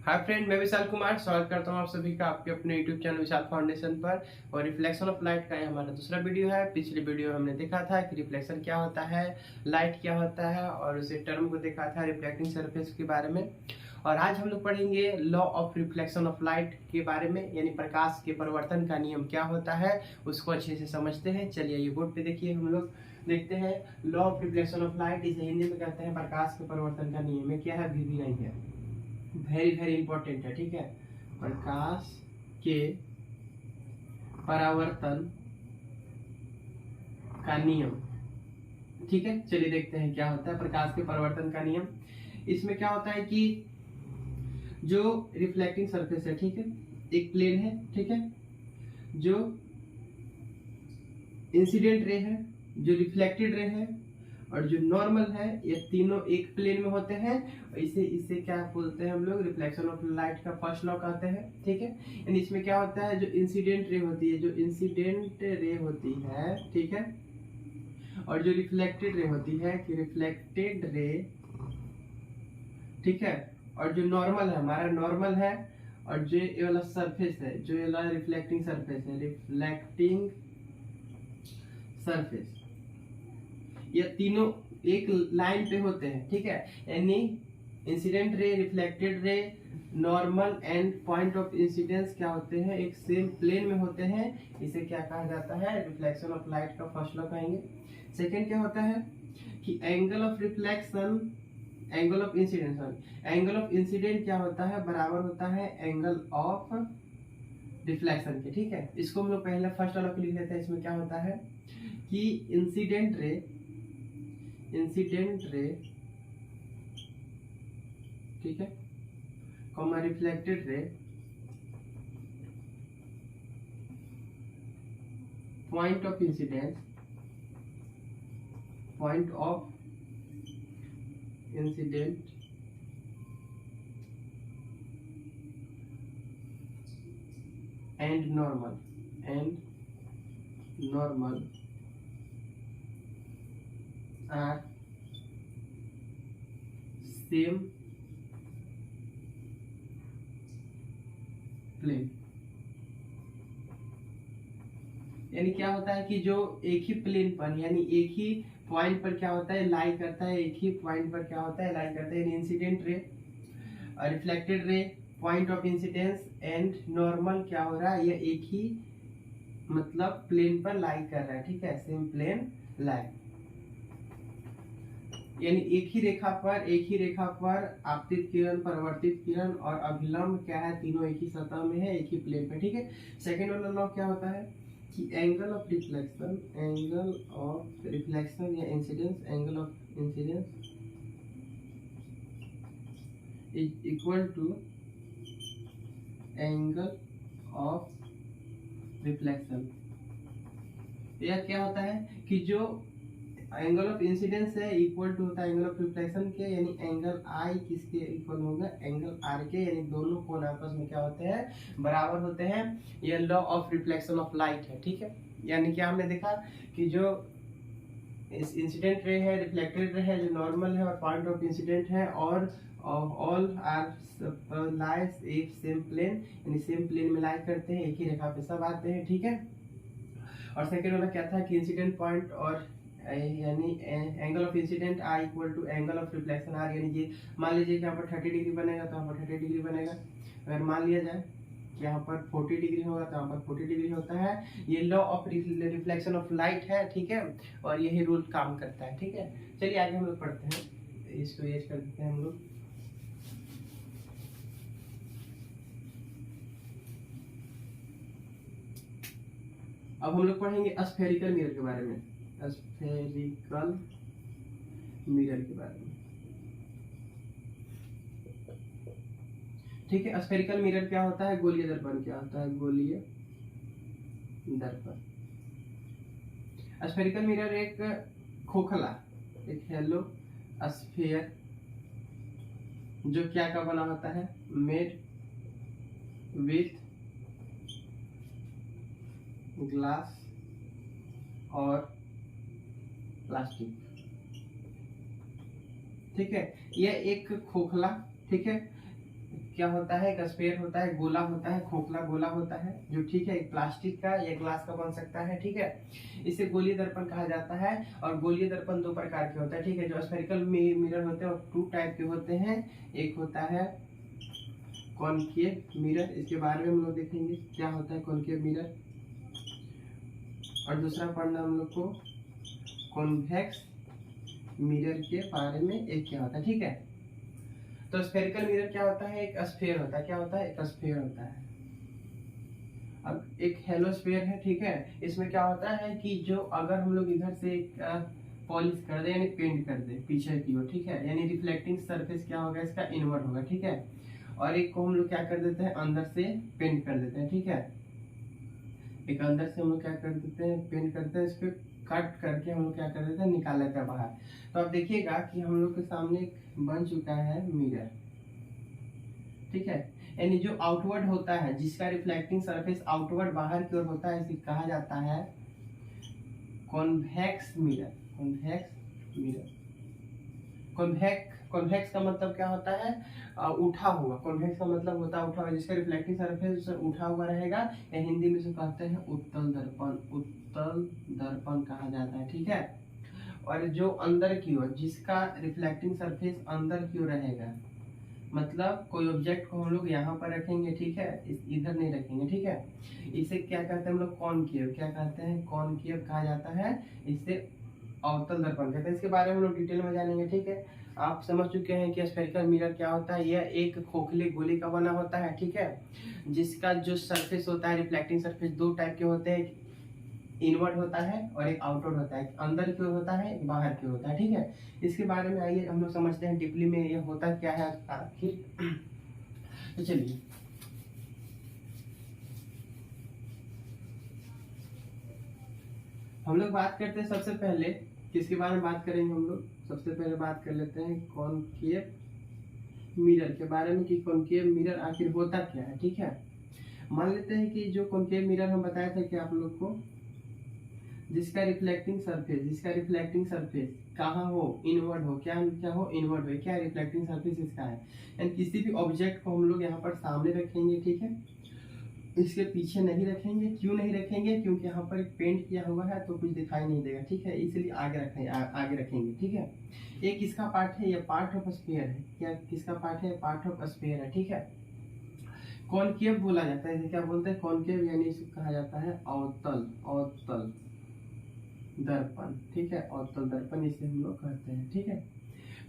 Hi friend, मैं विशाल कुमार स्वागत करता हूं आप सभी का आपके अपने यूट्यूब चैनल विशाल फाउंडेशन पर। और रिफ्लेक्शन ऑफ लाइट का ये हमारा दूसरा वीडियो है। पिछले वीडियो में हमने देखा था कि रिफ्लेक्शन क्या होता है, लाइट क्या होता है, और उसे टर्म को देखा था रिफ्लेक्टिंग सरफेस के बारे में। और आज हम लोग पढ़ेंगे law of reflection of light के बारे में, यानी प्रकाश के परिवर्तन का नियम क्या होता है, उसको अच्छे से समझते हैं। चलिए ये बोर्ड पे देखिए, हम लोग देखते हैं law of reflection of light. इसे हिंदी में कहते हैं प्रकाश के परिवर्तन का नियम। ये क्या है, VV है, वेरी वेरी इंपॉर्टेंट है। ठीक है, प्रकाश के परावर्तन का नियम। ठीक है, चलिए देखते हैं क्या होता है प्रकाश के परावर्तन का नियम। इसमें क्या होता है कि जो रिफ्लेक्टिंग सरफेस है, ठीक है, एक प्लेन है, ठीक है, जो इंसिडेंट रे है, जो रिफ्लेक्टेड रे है और जो नॉर्मल है, ये तीनों एक प्लेन में होते हैं। इसे इसे क्या बोलते हैं हम लोग, रिफ्लेक्शन ऑफ लाइट का फर्स्ट लॉ कहते हैं। ठीक है, यानी इसमें क्या होता है, जो इंसिडेंट रे होती है, जो इंसिडेंट रे होती है, ठीक है, और जो रिफ्लेक्टेड रे होती है कि रिफ्लेक्टेड रे, ठीक है, और जो नॉर्मल है, हमारा नॉर्मल है, और जो ये वाला सरफेस है, जो ये वाला रिफ्लेक्टिंग सरफेस है, रिफ्लेक्टिंग सरफेस, ये तीनों एक लाइन पे होते हैं। ठीक है, यानी incident ray, reflected ray, normal and point of incidence क्या होते हैं, एक सेम प्लेन में होते हैं। इसे क्या कहा जाता है, रिफ्लेक्शन ऑफ लाइट का फर्स्ट लॉ कहेंगे। सेकंड क्या होता है कि angle of reflection, angle of incidence, angle of incident क्या होता है, बराबर होता है एंगल ऑफ रिफ्लेक्शन के। ठीक है, इसको हम लोग पहले फर्स्ट लॉ लिख लेते हैं। इसमें क्या होता है कि इंसिडेंट रे, ठीक है, comma reflected ray, point of incidence, and normal are same plane. यानी क्या होता है कि जो एक ही प्लेन पर, यानी एक ही पॉइंट पर क्या होता है, लाई करता है, एक ही पॉइंट पर क्या होता है, लाई करता है। Incident ray, reflected ray, point of incidence and normal क्या हो रहा है, ये एक ही मतलब प्लेन पर लाई कर रहा है। ठीक है, सेम प्लेन लाई, यानी एक ही रेखा पर आपतित किरण, परावर्तित किरण और अभिलंब क्या है, तीनों एक ही सतह में है, एक ही प्लेन पे। ठीक है, सेकंड वाला लॉ क्या होता है कि एंगल ऑफ रिफ्लेक्शन या incidence, angle of incidence is equal to angle of reflection. यह क्या होता है कि जो एंगल ऑफ इंसिडेंस है इक्वल टू होता है एंगल ऑफ रिफ्लेक्शन के, यानी एंगल आई किसके इक्वल होगा, एंगल आर के, यानी दोनों कोण आपस में क्या होते हैं, बराबर होते हैं। यह law of reflection of light है। ठीक है, यानी क्या हमने देखा कि जो इंसिडेंट रे है, रिफ्लेक्टेड रे है, जो नॉर्मल है और पॉइंट ऑफ इंसिडेंट है, और ऑल आर लाइज एक सेम प्लेन, यानी सेम प्लेन में लाई करते हैं, एक ही रेखा पे सब आते हैं। ठीक है, और सेकेंड वाला क्या था कि इंसिडेंट पॉइंट और यानी angle of incident i equal to angle of reflection r, यानी ये मान लीजिए कि यहाँ पर 30 डिग्री बनेगा तो यहाँ पर 30 डिग्री बनेगा। अगर मान लिया जाए कि यहाँ पर 40 डिग्री होगा तो यहाँ पर 40 डिग्री होता है। ये law of reflection of light है। ठीक है, और यही रूल काम करता है। ठीक है, चलिए आगे हम लोग पढ़ते हैं, इसको एज कर देते हैं हम लोग। अब हम लोग पढ़ेंगे स्फेरिकल मिरर के बारे में, स्फेरिकल मिरर के बारे में। ठीक है, स्फेरिकल मिरर क्या होता है, गोलीय दर्पण क्या होता है, गोलीय दर्पण। स्फेरिकल मिरर एक खोखला, एक हेलो स्फीयर, जो क्या का बना होता है, मेड विथ ग्लास और प्लास्टिक। ठीक है, यह एक खोखला, ठीक है, क्या होता है, एक स्फीयर होता है, गोला होता है, खोखला गोला होता है जो, ठीक है, एक प्लास्टिक का या ग्लास का बन सकता है, ठीक है। इसे गोलीय दर्पण कहा जाता है। और गोलीय दर्पण दो प्रकार के होता है, ठीक है। जो स्फेरिकल मिरर होते हैं वो टू टाइप के होते हैं। एक होता है कॉनकेव मिरर, इसके बारे में हम लोग देखेंगे क्या होता है कॉनकेव मिरर। और दूसरा पढ़ना हम लोग को कॉन्वेक्स मिरर के बारे में, एक क्या होता है, ठीक है। तो स्फेरिकल मिरर क्या होता है, एक स्फीयर होता है, क्या होता है, एक स्फीयर होता है। अब एक हेलोस्फीयर है, ठीक है। इसमें क्या होता है कि जो अगर हम लोग इधर से पॉलिश कर दे यानी पेंट कर दे पीछे की ओर, ठीक है, यानी रिफ्लेक्टिंग सरफेस क्या होगा इसका, इनवर्ट होगा, ठीक है। और एक को हम लोग क्या कर देते हैं, अंदर से पेंट कर देते हैं, ठीक है। एक अंदर से हम लोग क्या कर देते हैं, पेंट करते हैं, इस पे कट करके हम लोग क्या कर देते हैं, निकाल लेते हैं बाहर। तो आप देखिएगा कि हम लोग के सामने एक बन चुका है मिरर, ठीक है। यानी जो आउटवर्ड होता है, जिसका रिफ्लेक्टिंग सरफेस आउटवर्ड बाहर की ओर होता है, इसे कहा जाता है convex mirror. Convex mirror, convex का मतलब क्या होता है, उठा हुआ। कॉन्वेक्स का मतलब होता है उठा हुआ, जिसका रिफ्लेक्टिंग सरफेस उठा हुआ रहेगा, या हिंदी में से कहते हैं उत्तल दर्पण। उत्तल दर्पण कहा जाता है, ठीक है। और जो अंदर की ओर, जिसका रिफ्लेक्टिंग सरफेस अंदर की ओर रहेगा, मतलब कोई ऑब्जेक्ट को हम लोग यहाँ पर रखेंगे, ठीक है, इधर नहीं रखेंगे, ठीक है। इसे क्या कहते हैं हम लोग, कॉनकेव। क्या कहते हैं, कॉनकेव कहा जाता है। इसे अवतल दर्पण कहते हैं। इसके बारे में हम लोग डिटेल में जानेंगे, ठीक है। आप समझ चुके हैं कि स्फेरिकल मिरर क्या होता है। यह एक खोखले गोले का बना होता है, ठीक है, जिसका जो सरफेस होता है, रिफ्लेक्टिंग सरफेस दो टाइप के होते हैं, इनवर्ड होता है और एक आउटवर्ड होता है। अंदर की ओर होता है, एक बाहर की ओर होता है, ठीक है। इसके बारे में आइए हम लोग समझते हैं डीपली में ये होता क्या है आखिर। तो चलिए हम लोग बात करते हैं, सबसे पहले किसके बारे में बात करेंगे हम लोग, सबसे पहले बात कर लेते हैं कॉनकेव मिरर के बारे में कि कॉनकेव मिरर आखिर होता क्या है, ठीक है। मान लेते हैं कि जो कॉनकेव मिरर हम बताया था कि आप लोग को, जिसका रिफ्लेक्टिंग सरफेस कहाँ हो, इनवर्ड हो, क्या क्या हो, इनवर्ड हो, क्या रिफ्लेक्टिंग सरफेस इसका है। एंड किसी भी ऑब्जेक्ट को हम लोग यहाँ पर सामने रखेंगे, ठीक है, इसके पीछे नहीं रखेंगे। क्यों नहीं रखेंगे, क्योंकि यहाँ पर एक पेंट किया हुआ है तो कुछ दिखाई नहीं देगा, ठीक है, इसलिए आगे रखेंगे, आगे रखेंगे, ठीक है। एक किसका पार्ट है, ये पार्ट ऑफ स्फीयर है। क्या किसका पार्ट है, पार्ट ऑफ स्फीयर है, ठीक है। कॉनकेव बोला जाता है, क्या बोलते हैं, कॉनकेव, यानी इसे कहा जाता है अवतल, अवतल दर्पण, ठीक है, अवतल दर्पण इसे हम लोग कहते हैं, ठीक है।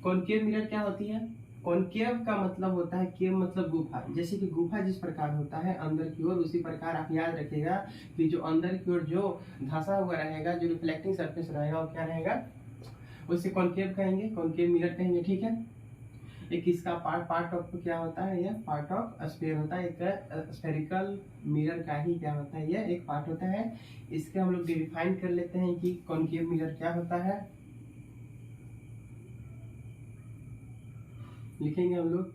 कॉनकेव मिरर क्या होती है, कॉनकेव का मतलब होता है, केव मतलब गुफा। जैसे कि गुफा जिस प्रकार होता है अंदर की ओर, उसी प्रकार आप याद रखिएगा कि जो अंदर की ओर जो धंसा हुआ रहेगा, जो रिफ्लेक्टिंग सरफेस रहेगा, वो क्या रहेगा, उसे कॉनकेव कहेंगे, कॉनकेव मिरर कहेंगे, ठीक है। एक इसका पार्ट ऑफ क्या होता है, यह पार्ट ऑफ स्फीयर होता है। एक स्फेरिकल मिरर का ही क्या होता है, यह एक पार्ट होता है। इसके हम लोग डिफाइन कर लेते हैं कि कॉनकेव मिरर क्या होता है। लिखेंगे हम लोग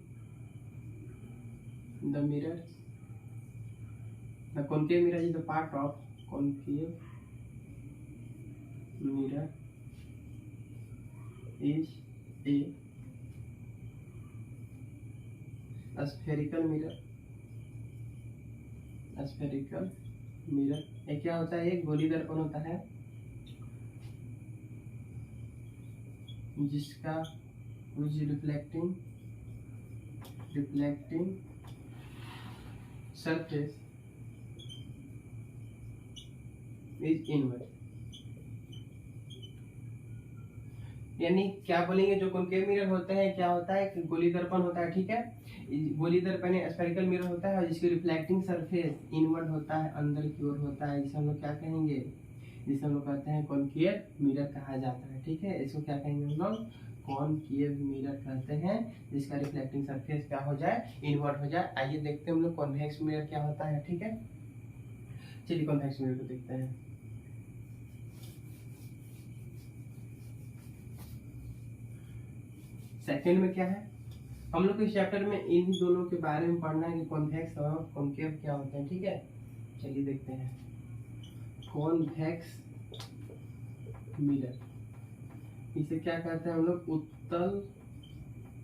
the mirror, the concave mirror is the part of concave mirror is a spherical mirror. Spherical mirror एक क्या होता है, एक गोली दर्पण होता है, जिसका रिफ्लेक्टिंग सरफेस इज इनवर्ड। यानी क्या बोलेंगे, जो कॉनकेव मिरर होते हैं क्या होता है, कि गोली दर्पण होता है, ठीक है। गोली दर्पण स्फेरिकल मिरर होता है और जिसकी रिफ्लेक्टिंग सरफेस इनवर्ड होता है, अंदर की ओर होता है, जिसे हम लोग क्या कहेंगे, जिसे हम लोग कहते हैं कॉनकेव मिरर कहा जाता है, ठीक है। इसको क्या कहेंगे हम लोग, कॉनकेव मिरर कहते हैं, जिसका रिफ्लेक्टिंग सरफेस क्या हो जाए, इनवर्ट हो जाए। आइए देखते हैं हम लोग कॉन्वेक्स मिरर क्या होता है, ठीक है। चलिए कॉन्वेक्स मिरर को देखते हैं। सेकंड में क्या है, हम लोग इस चैप्टर में इन दोनों के बारे में पढ़ना है कि कॉन्वेक्स और कॉनकेव क्या होते हैं, ठीक है। चलिए देखते हैं कॉन्वेक्स मिरर, इसे क्या कहते हैं हम लोग, उत्तल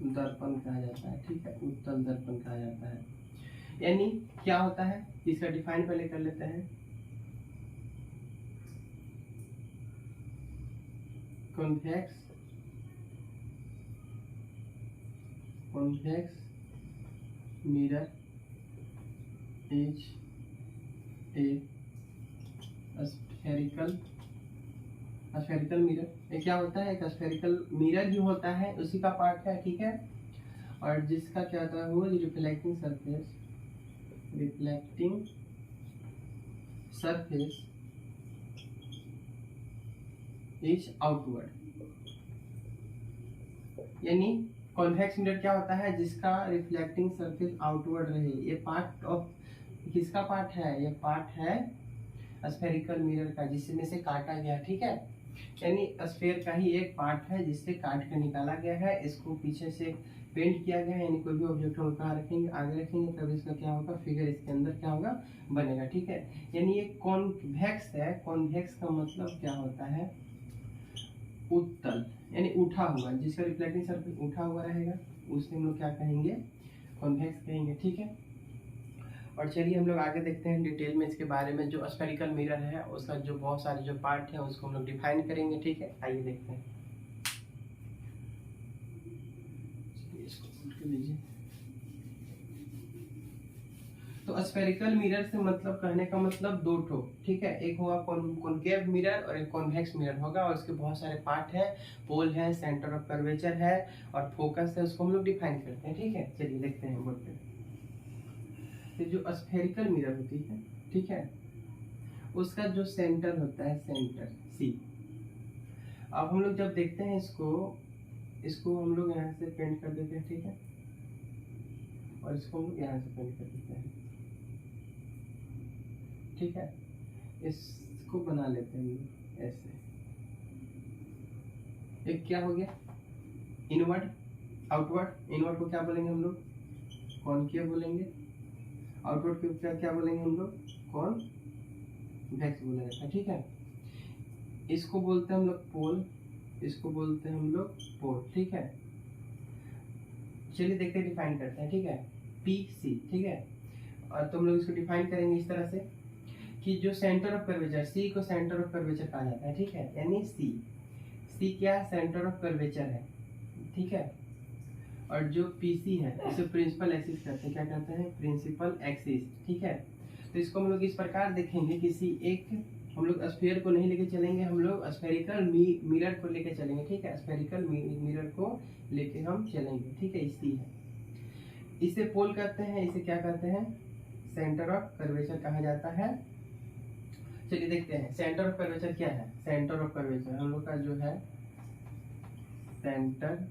दर्पण कहा जाता है, ठीक है, उत्तल दर्पण कहा जाता है। यानी क्या होता है, इसका डिफाइन पहले कर लेते हैं। Convex mirror is a spherical mirror. ये क्या होता है, एक स्फेरिकल मिरर जो होता है उसी का पार्ट है, ठीक है, और जिसका क्या होता है वो रिफ्लेक्टिंग सरफेस इज आउटवर्ड। यानी कॉन्वेक्स मिरर क्या होता है, जिसका रिफ्लेक्टिंग सरफेस आउटवर्ड रहे। ये पार्ट ऑफ किसका पार्ट है, ये पार्ट है स्फेरिकल मिरर का, जिसमें से काटा गया, ठीक है। यानी स्फेयर का ही एक पार्ट है जिससे काट कर निकाला गया है, इसको पीछे से पेंट किया गया है। यानी कोई भी ऑब्जेक्ट हम कहाँ रखेंगे, आगे रखेंगे, तब इसका क्या होगा, फिगर इसके अंदर क्या होगा, बनेगा, ठीक है। यानी ये कॉन्वेक्स है। कॉन्वेक्स का मतलब क्या होता है, उत्तल, यानी उठा हुआ, जिसका रिफ्लेक्टिंग सरफेस उठा हुआ रहेगा उसे हम लोग क्या कहेंगे, कॉन्वेक्स कहेंगे, ठीक है। और चलिए हम लोग आगे देखते हैं डिटेल में इसके बारे में। जो स्फेरिकल मिरर है उसका जो बहुत सारे जो पार्ट है उसको हम लोग डिफाइन करेंगे, ठीक है। आइए देखते हैं, इसको उल्ट के लीजिए। तो स्फेरिकल मिरर से मतलब कहने का मतलब दो ठो, ठीक है, एक होगा कॉनकेव मिरर और एक कॉन्वेक्स मिरर होगा, और उसके बहुत सारे पार्ट है, पोल है, सेंटर ऑफ कर्वेचर है और फोकस है, उसको हम लोग डिफाइन करते हैं, ठीक है। चलिए देखते हैं बोर्ड पे। तो जो स्फेरिकल मिरर होती है, ठीक है, उसका जो सेंटर होता है, सेंटर सी। अब हम लोग जब देखते हैं इसको हम लोग यहाँ से पेंट कर देते हैं, ठीक है, और इसको हम लोग यहाँ से पेंट कर देते हैं, ठीक है। इसको बना लेते हैं हम लोग ऐसे। एक क्या हो गया, इनवर्ड आउटवर्ड। इनवर्ड को क्या बोलेंगे हम लोग, कॉनकेव बोलेंगे। आउटवर्ड को क्या बोलेंगे हम लोग, कॉन्वेक्स बोला जाता है, ठीक है। इसको बोलते हैं हम लोग पोल, इसको बोलते हैं हम लोग पोल, ठीक है। चलिए देखते हैं, डिफाइन करते हैं, ठीक है। पी सी, ठीक है। और तुम लोग इसको डिफाइन करेंगे इस तरह से कि जो सेंटर ऑफ कर्वेचर, सी को सेंटर ऑफ कर्वेचर कहा जाता है, ठीक है। यानी सी क्या सेंटर ऑफ कर्वेचर है, ठीक है। और जो पीसी है उसे प्रिंसिपल एक्सिस कहते हैं, क्या कहते हैं, प्रिंसिपल एक्सिस, ठीक है। तो इसको हम लोग इस प्रकार देखेंगे, किसी एक हम लोग स्फीयर को नहीं लेके चलेंगे, हम लोग स्फेरिकल मिरर को लेके चलेंगे, ठीक है। स्फेरिकल मिरर को लेके हम चलेंगे, ठीक है। इसी है, इसे पोल कहते हैं, इसे क्या कहते हैं, सेंटर ऑफ कर्वेचर कहा जाता है। चलिए देखते हैं सेंटर ऑफ कर्वेचर क्या है। सेंटर ऑफ कर्वेचर हम लोग का जो है सेंटर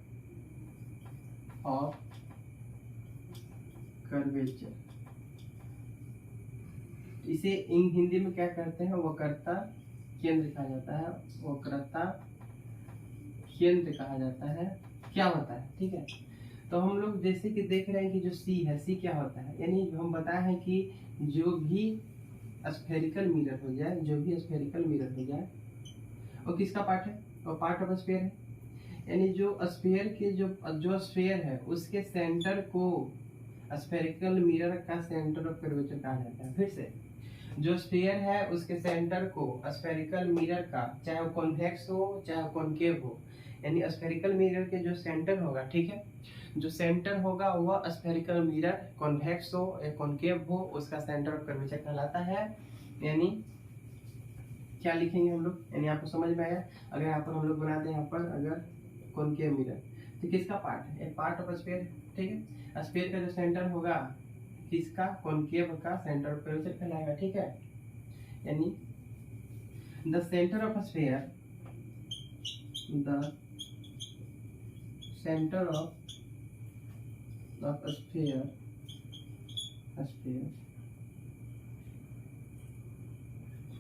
ऑफ कर्वेचर, इसे हिंदी में क्या कहते हैं, वक्रता केंद्र कहा जाता है, वक्रता केंद्र कहा जाता है। क्या होता है, ठीक है। तो हम लोग जैसे कि देख रहे हैं कि जो सी है, सी क्या होता है, यानी हम बताए हैं कि जो भी स्फेरिकल मिरर हो जाए, जो भी स्फेरिकल मिरर हो जाए वो किसका पार्ट है, वो पार्ट ऑफ स्फीयर है। यानी जो स्फीयर के जो स्फीयर है उसके सेंटर को स्फेरिकल मिरर का सेंटर ऑफ कर्वेचर कहा जाता है। फिर से, जो स्फीयर है उसके सेंटर को स्फेरिकल मिरर का, चाहे वो कॉन्वेक्स हो चाहे कॉनकेव हो, यानी स्फेरिकल मिरर के जो सेंटर होगा, ठीक है, जो सेंटर होगा वह स्फेरिकल मिरर कॉन्वेक्स हो या कॉनकेव हो, उसका सेंटर ऑफ कर्वेचर कहलाता है। यानी क्या लिखेंगे हम लोग, यानी आपको समझ में आया। अगर यहाँ पर हम लोग बनाते हैं, यहाँ पर अगर कॉनकेव मिरर, तो किसका पार्ट है, एक पार्ट ऑफ स्फीयर, ठीक है। स्फीयर का जो सेंटर होगा किसका, कॉनकेव का सेंटर ऑफ कर्वेचर कहलाएगा, ठीक है। यानी the centre of sphere, the centre of sphere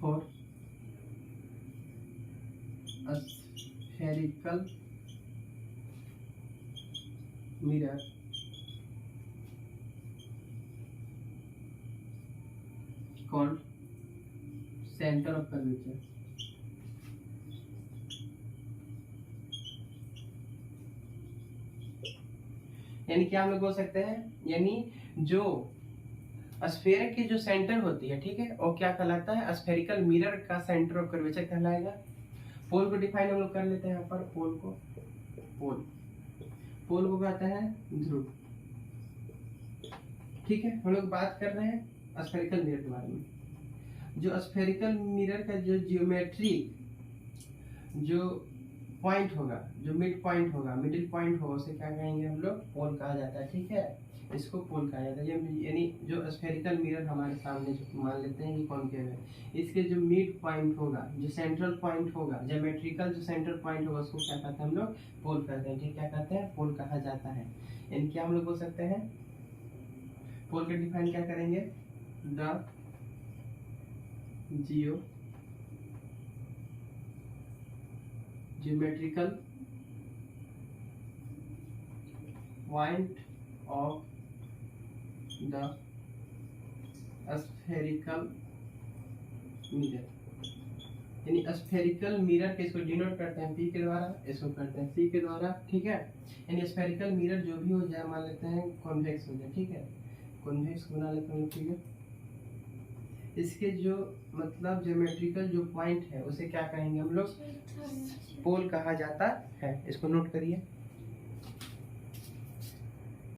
for spherical mirror called center of curvature. यानी क्या हम लोग बोल सकते हैं, यानी जो स्फेयर की जो सेंटर होती है, ठीक है, वो क्या कहलाता है, स्फेरिकल मिरर का सेंटर ऑफ कर्वेचर कहलाएगा। पोल को डिफाइन हम लोग कर लेते हैं यहाँ पर, पोल को कहता है ध्रुव। ठीक है, हम लोग बात कर रहे हैं स्फेरिकल मिरर के बारे में। जो स्फेरिकल मिरर का जो जियोमेट्री जो पॉइंट होगा, जो मिड पॉइंट होगा, मिडिल पॉइंट होगा, उसे क्या कहेंगे हम लोग, पोल कहा जाता है। ठीक है, इसको पोल कहा जाता है। यानी जो स्फेरिकल मिरर हमारे सामने जो मान लेते हैं कि कॉनकेव है, इसके जो मिड पॉइंट होगा, जो सेंट्रल पॉइंट होगा, ज्योमेट्रिकल जो सेंट्रल पॉइंट होगा, उसको क्या कहते हैं हम लोग, पोल कहते हैं। ठीक, क्या कहते हैं, पोल कहा जाता है। यानी क्या हम लोग बोल सकते हैं, पोल का डिफाइन क्या करेंगे, the geometrical point of the spherical mirror। यानी स्फेरिकल मिरर के इसको डिनोट करते हैं P के द्वारा, इसको करते हैं C के द्वारा। ठीक है, यानी स्फेरिकल मिरर जो भी हो जाए, मान लेते हैं कॉन्वेक्स हो जाए। ठीक है, कॉन्वेक्स बना लेते हैं। ठीक है, इसके जो मतलब ज्योमेट्रिकल जो पॉइंट है, उसे क्या कहेंगे हम लोग, पोल कहा जाता है। इसको नोट करिए।